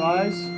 rise.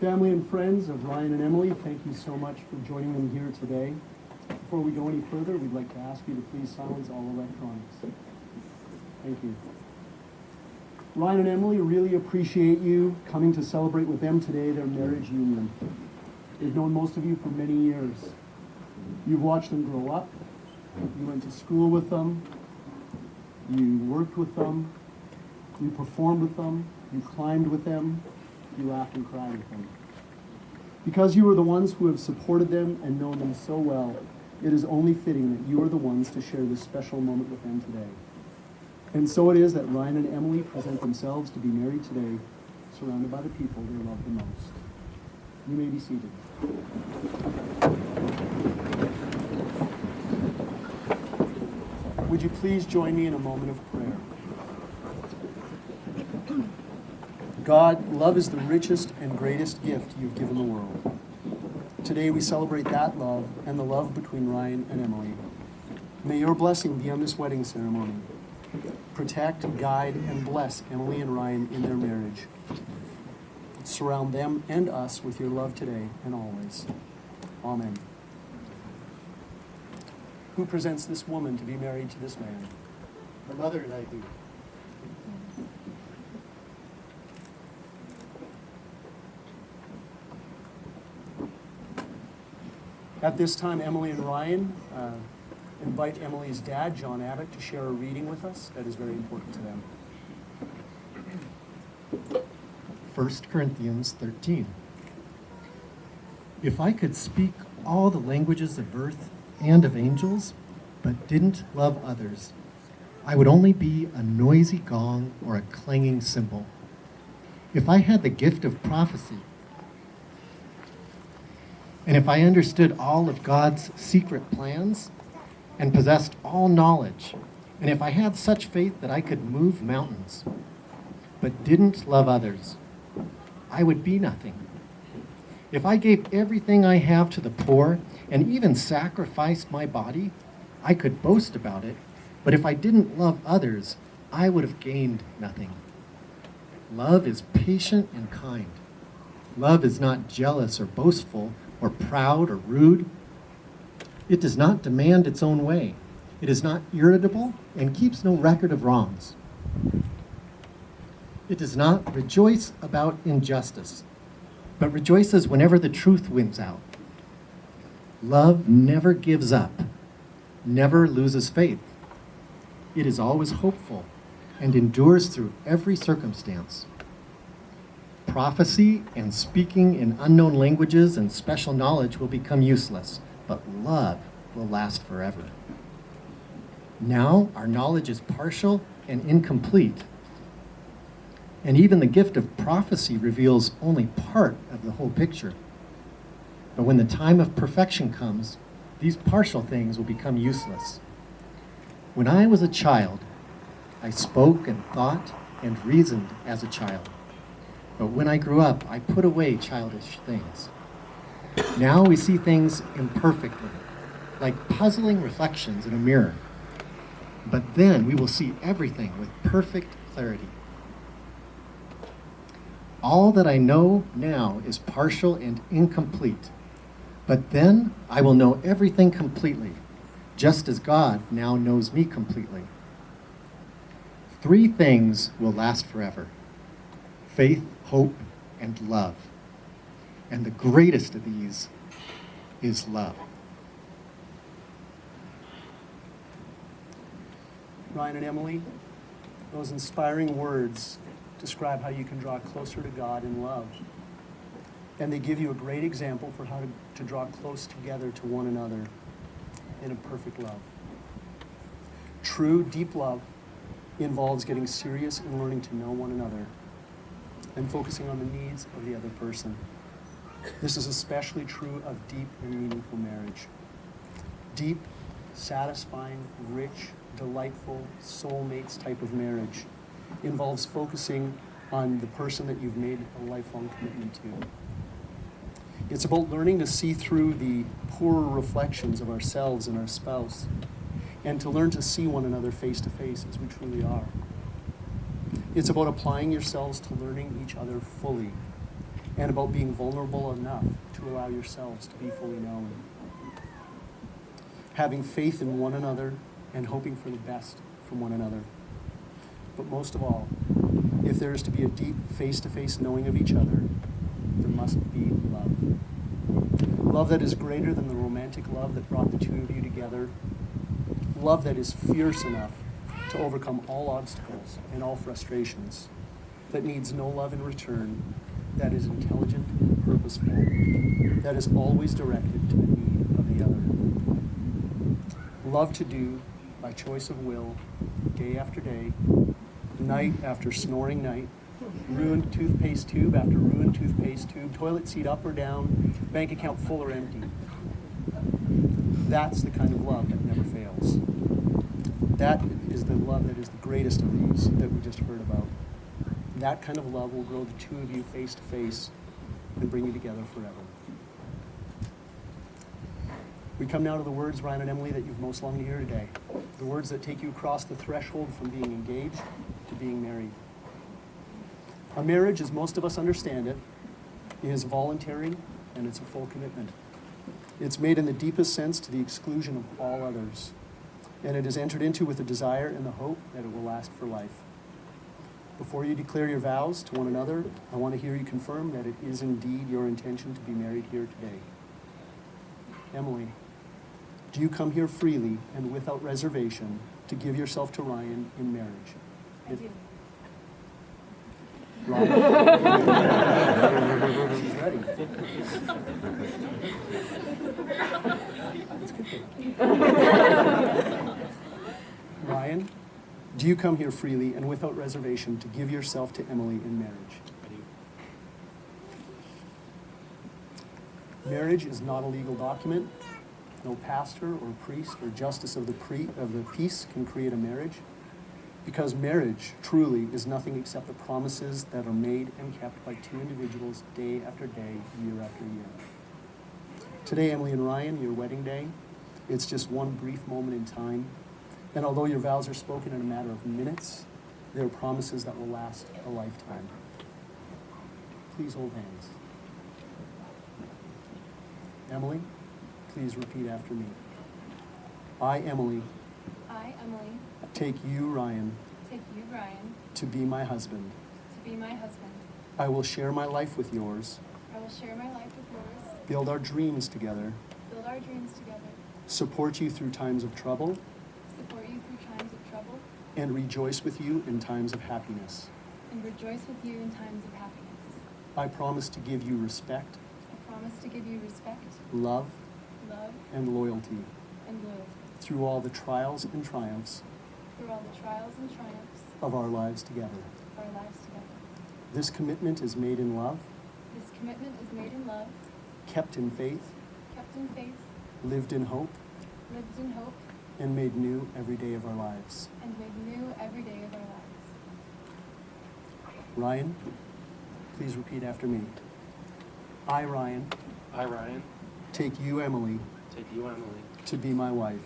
Family and friends of Ryan and Emily, thank you so much for joining them here today. Before we go any further, we'd like to ask you to please silence all electronics. Thank you. Ryan and Emily really appreciate you coming to celebrate with them today their marriage union. They've known most of you for many years. You've watched them grow up. You went to school with them. You worked with them. You performed with them. You climbed with them. You laughed and cried with them. Because you are the ones who have supported them and known them so well, it is only fitting that you are the ones to share this special moment with them today. And so it is that Ryan and Emily present themselves to be married today, surrounded by the people they love the most. You may be seated. Would you please join me in a moment of prayer? God, love is the richest and greatest gift you've given the world. Today we celebrate that love and the love between Ryan and Emily. May your blessing be on this wedding ceremony. Protect, guide, and bless Emily and Ryan in their marriage. Surround them and us with your love today and always. Amen. Who presents this woman to be married to this man? Her mother and I do. At this time, Emily and Ryan invite Emily's dad, John Abbott, to share a reading with us that is very important to them. 1 Corinthians 13. If I could speak all the languages of earth and of angels, but didn't love others, I would only be a noisy gong or a clanging cymbal. If I had the gift of prophecy, and if I understood all of God's secret plans and possessed all knowledge, and if I had such faith that I could move mountains, but didn't love others, I would be nothing. If I gave everything I have to the poor and even sacrificed my body, I could boast about it, but if I didn't love others, I would have gained nothing. Love is patient and kind. Love is not jealous or boastful, or proud or rude. It does not demand its own way. It is not irritable and keeps no record of wrongs. It does not rejoice about injustice, but rejoices whenever the truth wins out. Love never gives up, never loses faith. It is always hopeful and endures through every circumstance. Prophecy and speaking in unknown languages and special knowledge will become useless, but love will last forever. Now our knowledge is partial and incomplete, and even the gift of prophecy reveals only part of the whole picture. But when the time of perfection comes, these partial things will become useless. When I was a child, I spoke and thought and reasoned as a child. But when I grew up, I put away childish things. Now we see things imperfectly, like puzzling reflections in a mirror. But then we will see everything with perfect clarity. All that I know now is partial and incomplete. But then I will know everything completely, just as God now knows me completely. 3 things will last forever: faith, hope, and love. And the greatest of these is love. Ryan and Emily, those inspiring words describe how you can draw closer to God in love. And they give you a great example for how to draw close together to one another in a perfect love. True, deep love involves getting serious and learning to know one another and focusing on the needs of the other person. This is especially true of deep and meaningful marriage. Deep, satisfying, rich, delightful, soulmates type of marriage involves focusing on the person that you've made a lifelong commitment to. It's about learning to see through the poorer reflections of ourselves and our spouse, and to learn to see one another face to face as we truly are. It's about applying yourselves to learning each other fully, and about being vulnerable enough to allow yourselves to be fully known. Having faith in one another and hoping for the best from one another. But most of all, if there is to be a deep face-to-face knowing of each other, there must be love. Love that is greater than the romantic love that brought the two of you together. Love that is fierce enough to overcome all obstacles and all frustrations. That needs no love in return. That is intelligent and purposeful. That is always directed to the need of the other. Love to do by choice of will, day after day, night after snoring night, ruined toothpaste tube after ruined toothpaste tube, toilet seat up or down, bank account full or empty. That's the kind of love that never fails. That is the love that is the greatest of these that we just heard about. That kind of love will grow the two of you face to face and bring you together forever. We come now to the words, Ryan and Emily, that you've most longed to hear today. The words that take you across the threshold from being engaged to being married. A marriage, as most of us understand it, is voluntary and it's a full commitment. It's made in the deepest sense to the exclusion of all others. And it is entered into with the desire and the hope that it will last for life. Before you declare your vows to one another, I want to hear you confirm that it is indeed your intention to be married here today. Emily, do you come here freely and without reservation to give yourself to Ryan in marriage? I do. Ryan? She's ready. That's good. Ryan, do you come here freely and without reservation to give yourself to Emily in marriage? I do. Marriage is not a legal document. No pastor or priest or justice of the peace can create a marriage, because marriage truly is nothing except the promises that are made and kept by two individuals day after day, year after year. Today, Emily and Ryan, your wedding day, it's just one brief moment in time. And although your vows are spoken in a matter of minutes, they are promises that will last a lifetime. Please hold hands. Emily, please repeat after me. I, Emily, take you, Ryan, to be my husband. I will share my life with yours, build our dreams together, support you through times of trouble, and rejoice with you in times of happiness. I promise to give you respect, love, and loyalty through all the trials and triumphs of our lives together. This commitment is made in love, kept in faith, lived in hope, and made new every day of our lives. Ryan, please repeat after me. I, Ryan, take you, Emily, to be my wife.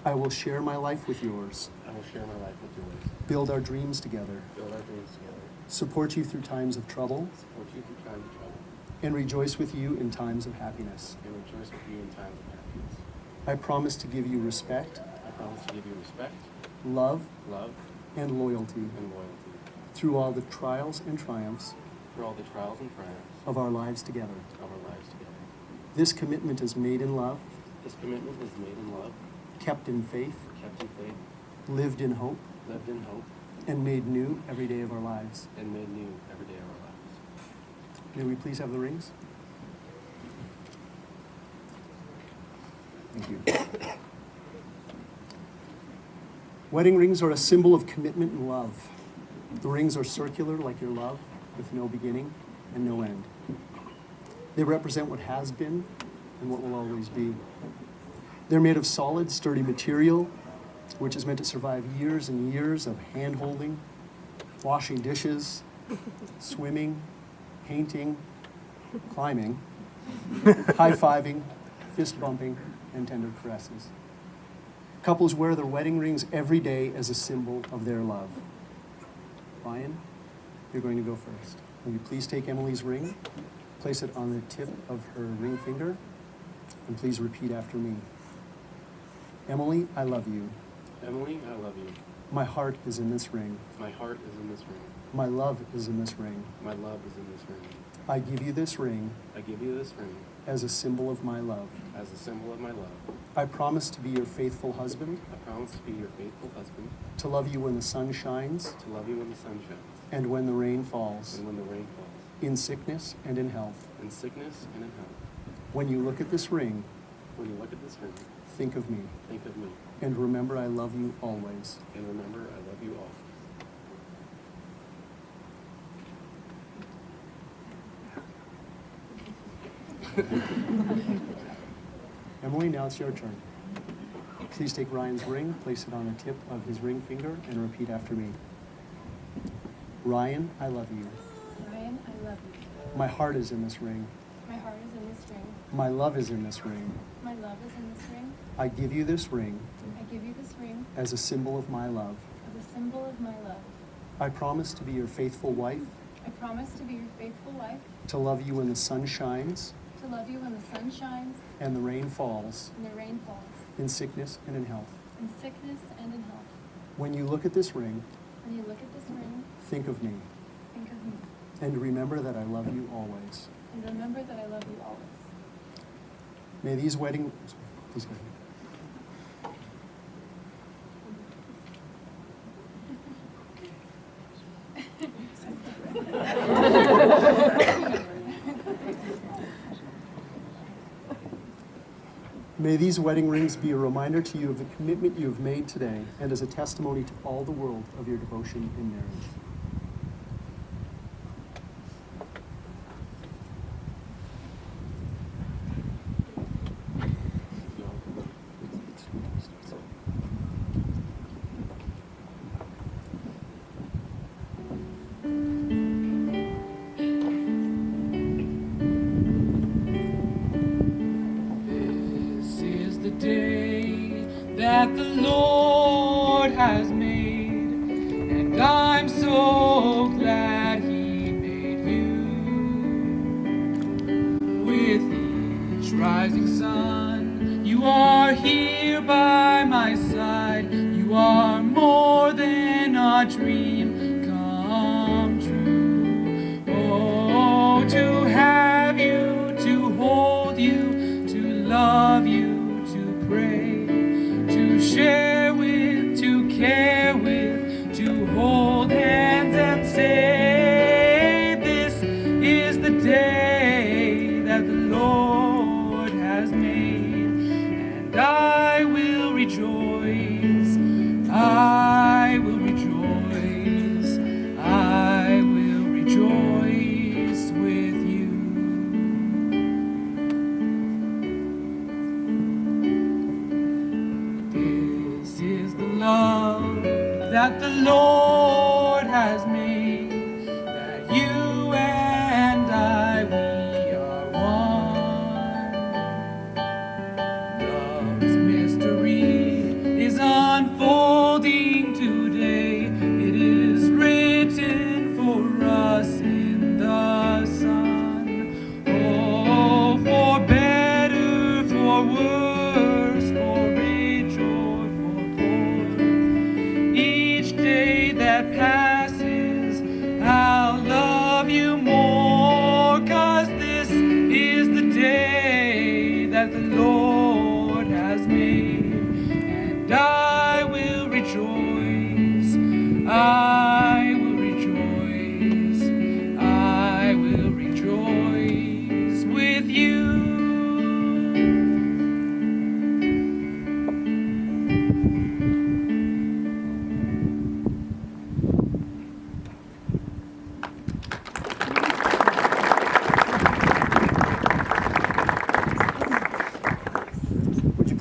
I will share my life with yours, build our dreams together, support you through times of trouble, and rejoice with you in times of happiness. I promise to give you respect, love, and loyalty through all the trials and triumphs of our lives together. This commitment is made in love, kept in faith, lived in hope, and made new every day of our lives. May we please have the rings? Thank you. Wedding rings are a symbol of commitment and love. The rings are circular like your love, with no beginning and no end. They represent what has been and what will always be. They're made of solid, sturdy material, which is meant to survive years and years of hand-holding, washing dishes, swimming, painting, climbing, high-fiving, fist-bumping, and tender caresses. Couples wear their wedding rings every day as a symbol of their love. Ryan, you're going to go first. Will you please take Emily's ring, place it on the tip of her ring finger, and please repeat after me. Emily, I love you. Emily, I love you. My heart is in this ring. My heart is in this ring. My love is in this ring. My love is in this ring. I give you this ring I give you this ring as a symbol of my love. as a symbol of my love. I promise to be your faithful husband, I promise to be your faithful husband, to love you when the sun shines to love you when the sun shines and when the rain falls, and when the rain falls, in sickness and in health. in sickness and in health. When you look at this ring, When you look at this ring, think of me, think of me, and remember I love you always. and remember I love you all. Emily, now it's your turn. Please take Ryan's ring, place it on the tip of his ring finger, and repeat after me. Ryan, I love you. Ryan, I love you. My heart is in this ring. My heart is in this ring. My love is in this ring. My love is in this ring. I give you this ring I give you this ring as a symbol of my love. as a symbol of my love. I promise to be your faithful wife, I promise to be your faithful wife, to love you when the sun shines to love you when the sun shines and the rain falls, and the rain falls, in sickness and in health. in sickness and in health. When you look at this ring, When you look at this ring, think of me, think of me, and remember that I love you always. and remember that I love you always. May these wedding... Please go ahead. May these wedding rings be a reminder to you of the commitment you have made today and as a testimony to all the world of your devotion in marriage. This is the day that the Lord has made, and I'm so glad He made you. With each rising sun, you are here by my side. You are more than a dream come true. Oh, to have you, to hold you, to love you, to pray, to share with, to care with, to hold hands and say, this is the day that the Lord has made, and I will rejoice, I will rejoice, I will rejoice with you. This is the love that the Lord has made, that you and I, we are one. Love's mystery is unfolding today. It is written for us in the Son. Oh, for better, for worse, for rich or for poor. Each day that passes, I'll love you more, 'cause this is the day that the Lord has made, and I will rejoice, I will rejoice, I will rejoice.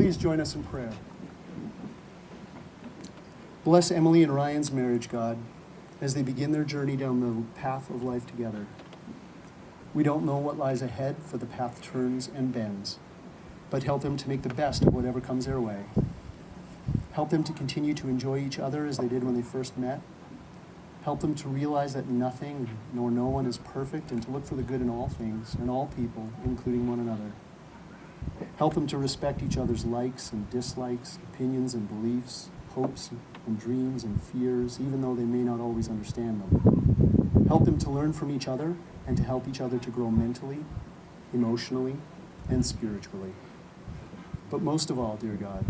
please join us in prayer? Bless Emily and Ryan's marriage, God, as they begin their journey down the path of life together. We don't know what lies ahead, for the path turns and bends, but help them to make the best of whatever comes their way. Help them to continue to enjoy each other as they did when they first met. Help them to realize that nothing nor no one is perfect, and to look for the good in all things and all people, including one another. Help them to respect each other's likes and dislikes, opinions and beliefs, hopes and dreams and fears, even though they may not always understand them. Help them to learn from each other and to help each other to grow mentally, emotionally, and spiritually. But most of all, dear God,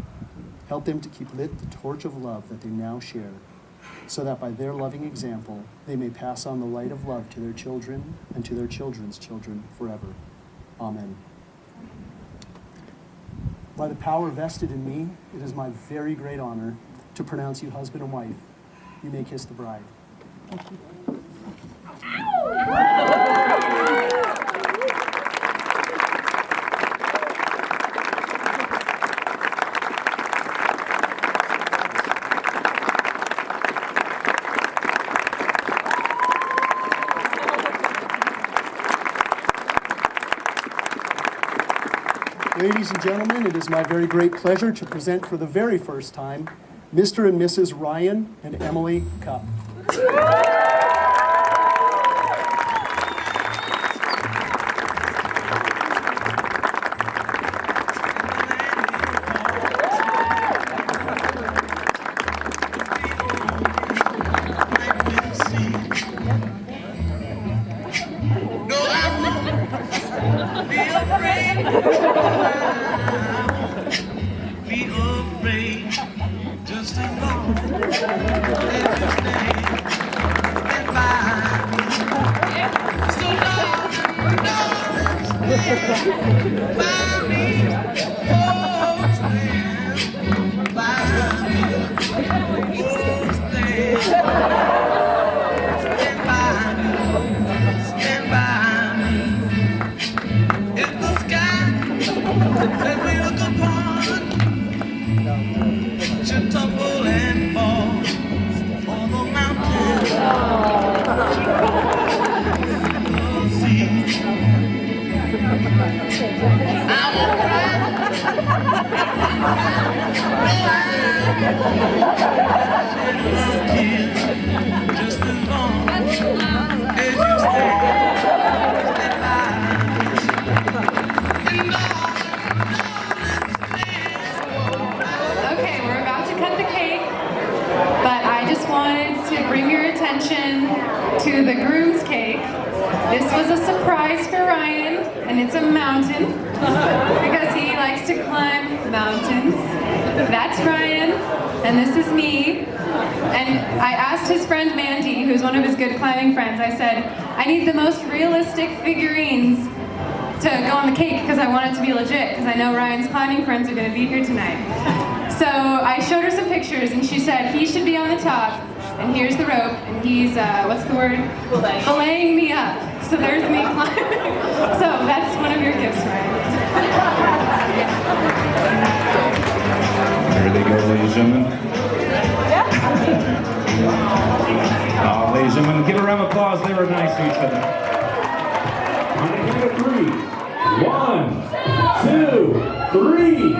help them to keep lit the torch of love that they now share, so that by their loving example, they may pass on the light of love to their children and to their children's children forever. Amen. By the power vested in me, it is my very great honor to pronounce you husband and wife. You may kiss the bride. Ladies and gentlemen, it is my very great pleasure to present for the very first time Mr. and Mrs. Ryan and Emily Cupp. Okay, we're about to cut the cake, but I just wanted to bring your attention to the groom's cake. This was a surprise for Ryan, and it's a mountain because he likes to climb mountains. That's Ryan, and this is me. And I asked his friend Mandy, who's one of his good climbing friends, I said, I need the most realistic figurines to go on the cake because I want it to be legit, because I know Ryan's climbing friends are going to be here tonight. So I showed her some pictures, and she said he should be on the top, and here's the rope, and he's, what's the word? Belaying me up. So there's me climbing. So that's one of your gifts, Ryan. There they go, ladies and gentlemen. Ladies and gentlemen, give a round of applause. They were nice to each other. On the count of 3. 1, 2, 3.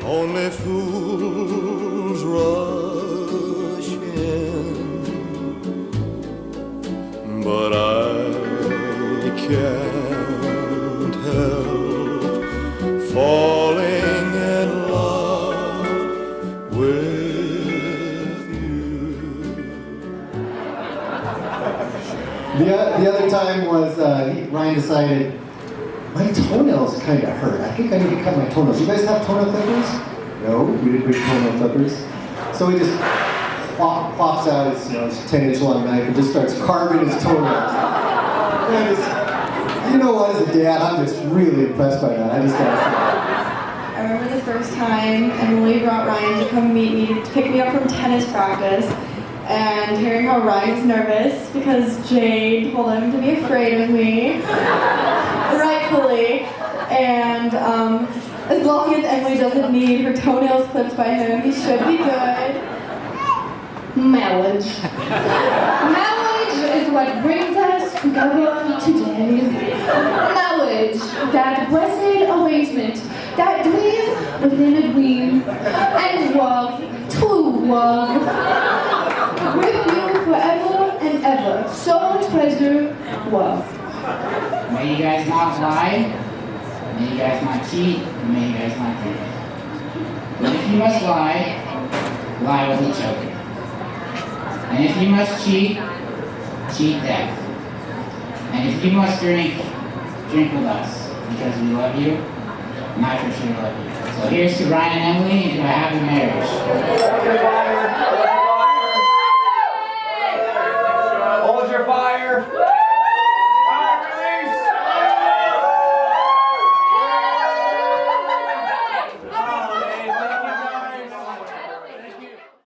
Only fools rush in, but I can't help falling in love with you. The other time was Ryan decided my toenails kind of hurt. I think I need to cut my toenails. You guys have toenail clippers? No, we didn't bring toenail clippers. So he just pops out his 10-inch long knife and just starts carving his toenails. And You know what, as a dad, I'm just really impressed by that. I just gotta say. I remember the first time Emily brought Ryan to come meet me to pick me up from tennis practice, and hearing how Ryan was nervous because Jade told him to be afraid of me, rightfully, and as long as Emily doesn't need her toenails clipped by him, he should be good. Marriage. Marriage is what brings us together today. Marriage, that blessed arrangement that dreams within a dream, and love, true love, with you forever and ever. So treasure love. May you guys not lie, may you guys not cheat, and may you guys not drink. But if you must lie with each other. And if you must cheat death. And if you must drink with us, because we love you, and I for sure love you. So here's to Ryan and Emily, and to a happy marriage. Hold your fire!